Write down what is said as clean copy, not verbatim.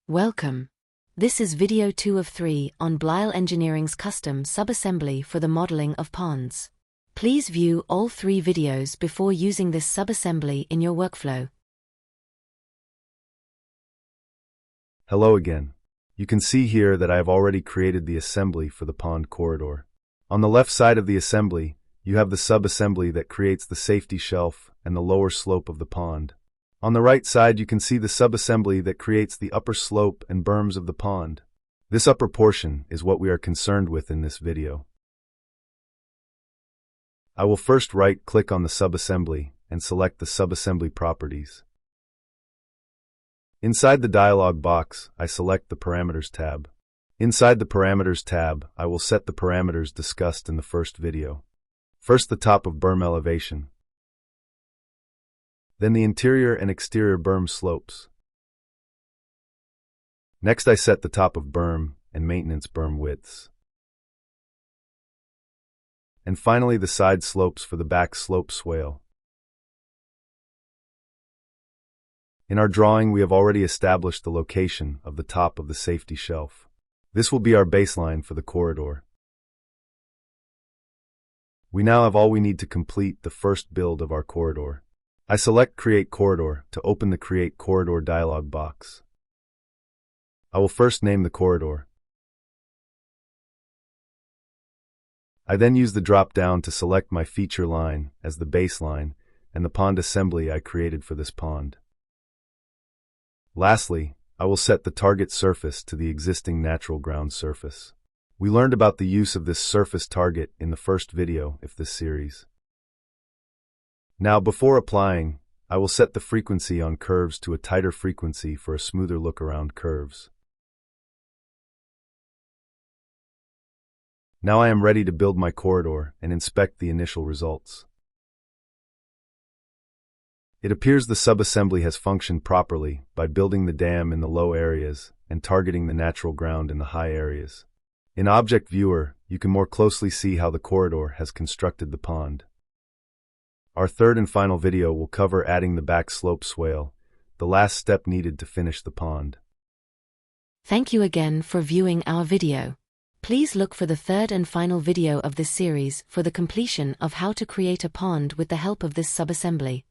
Welcome. This is video 2 of 3 on Bleyl Engineering's custom subassembly for the modeling of ponds. Please view all 3 videos before using this subassembly in your workflow. Hello again. You can see here that I have already created the assembly for the pond corridor. On the left side of the assembly, you have the subassembly that creates the safety shelf and the lower slope of the pond. On the right side, you can see the subassembly that creates the upper slope and berms of the pond. This upper portion is what we are concerned with in this video. I will first right-click on the subassembly and select the subassembly properties. Inside the dialog box, I select the Parameters tab. Inside the Parameters tab, I will set the parameters discussed in the first video. First, the top of berm elevation. Then the interior and exterior berm slopes. Next, I set the top of berm and maintenance berm widths. And finally, the side slopes for the back slope swale. In our drawing, we have already established the location of the top of the safety shelf. This will be our baseline for the corridor. We now have all we need to complete the first build of our corridor. I select Create Corridor to open the Create Corridor dialog box. I will first name the corridor. I then use the drop-down to select my feature line as the baseline and the pond assembly I created for this pond. Lastly, I will set the target surface to the existing natural ground surface. We learned about the use of this surface target in the first video of this series. Now, before applying, I will set the frequency on curves to a tighter frequency for a smoother look around curves. Now I am ready to build my corridor and inspect the initial results. It appears the subassembly has functioned properly by building the dam in the low areas and targeting the natural ground in the high areas. In Object Viewer, you can more closely see how the corridor has constructed the pond. Our third and final video will cover adding the back slope swale, the last step needed to finish the pond. Thank you again for viewing our video. Please look for the third and final video of this series for the completion of how to create a pond with the help of this subassembly.